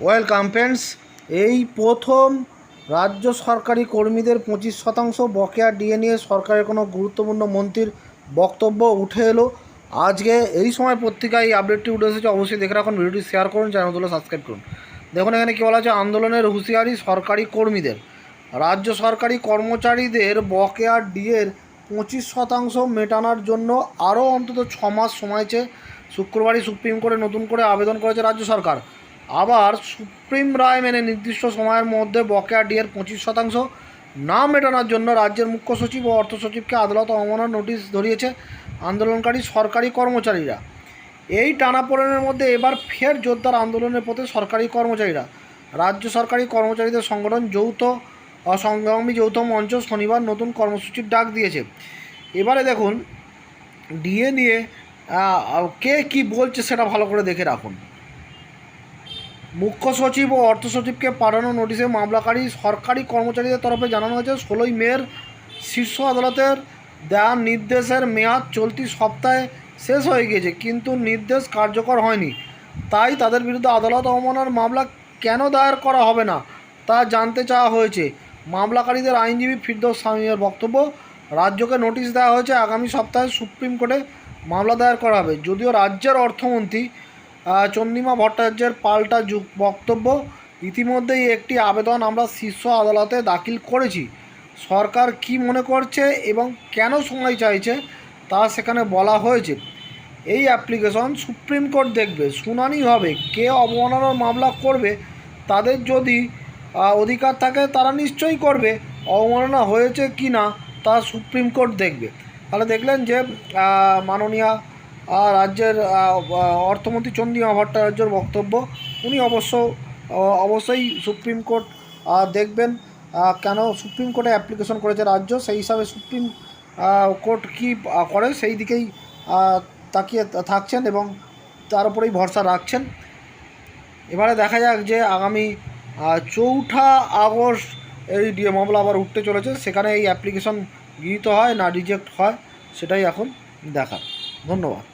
Welcome friends. এই প্রথম রাজ্য সরকারি কর্মীদের 25% বকেয়া ডিএ নিয়ে সরকারের কোনো গুরুত্বপূর্ণ মন্ত্রীর বক্তব্য উঠে এলো। আজকে এই সময় পত্রিকায় এই আপডেটটি উঠে এসেছে। অবশ্যই দেখে রাখুন, ভিডিওটি শেয়ার করুন, চ্যানেলগুলো সাবস্ক্রাইব করুন। দেখুন এখানে কী বলা আছে, আন্দোলনের হুঁশিয়ারি সরকারি কর্মীদের। রাজ্য সরকারি কর্মচারীদের বকেয়া ডিএর 25% মেটানোর জন্য আরও অন্তত 6 মাস সময় চেয়ে শুক্রবারই সুপ্রিম কোর্টে নতুন করে আবেদন করেছে রাজ্য সরকার। আবার সুপ্রিম রায় মেনে নির্দিষ্ট সময়ের মধ্যে বকেয়া ডিএর 25% না মেটানোর জন্য রাজ্যের মুখ্য সচিব ও অর্থ সচিবকে আদালত অবমাননার নোটিশ ধরিয়েছে আন্দোলনকারী সরকারি কর্মচারীরা। এই টানাপোড়েনের মধ্যে এবার ফের জোরদার আন্দোলনের পথে সরকারি কর্মচারীরা। রাজ্য সরকারি কর্মচারীদের সংগঠন সংগ্রামী যৌথ মঞ্চ শনিবার নতুন কর্মসূচির ডাক দিয়েছে। এবারে দেখুন ডিএ নিয়ে কে কী বলছে সেটা ভালো করে দেখে রাখুন। মুখ্য সচিব ও অর্থ সচিবকে পাঠানো নোটিশে মামলাকারী সরকারি কর্মচারীদের তরফে জানানো হয়েছে 16ই মের শীর্ষ আদালতের দেওয়া নির্দেশের মেয়াদ চলতি সপ্তাহে শেষ হয়ে গিয়েছে, কিন্তু নির্দেশ কার্যকর হয়নি। তাই তাদের বিরুদ্ধে আদালত অবমাননার মামলা কেন দায়ের করা হবে না তা জানতে চাওয়া হয়েছে। মামলাকারীদের আইনজীবী ফিরদৌস শামীমের বক্তব্য, রাজ্যকে নোটিশ দেওয়া হয়েছে, আগামী সপ্তাহে সুপ্রিম কোর্টে মামলা দায়ের করা হবে। যদিও রাজ্যের অর্থমন্ত্রী চন্দ্রিমা ভট্টাচার্যের পাল্টা বক্তব্য, ইতিমধ্যেই একটি আবেদন আমরা শীর্ষ আদালতে দাখিল করেছি। সরকার কি মনে করছে এবং কেন সময় চাইছে তা সেখানে বলা হয়েছে। এই অ্যাপ্লিকেশন সুপ্রিম কোর্ট দেখবে, শুনানি হবে। কে অবমাননার মামলা করবে, তাদের যদি অধিকার থাকে তারা নিশ্চয়ই করবে। অবমাননা হয়েছে কি না তা সুপ্রিম কোর্ট দেখবে। তাহলে দেখলেন যে মাননীয় রাজ্যের অর্থমন্ত্রী চন্দ্রিমা ভট্টাচার্যর বক্তব্য। উনি অবশ্যই সুপ্রিম কোর্ট দেখবেন কেন সুপ্রিম কোর্টে অ্যাপ্লিকেশন করেছে রাজ্য, সেই হিসাবে সুপ্রিম কোর্ট কী করে সেই দিকেই তাকিয়ে থাকছেন এবং তার উপরেই ভরসা রাখছেন। এবারে দেখা যাক যে আগামী 4 আগস্ট এই ডিএ মামলা আবার উঠতে চলেছে, সেখানে এই অ্যাপ্লিকেশন গৃহীত হয় না রিজেক্ট হয় সেটাই এখন দেখার। ধন্যবাদ।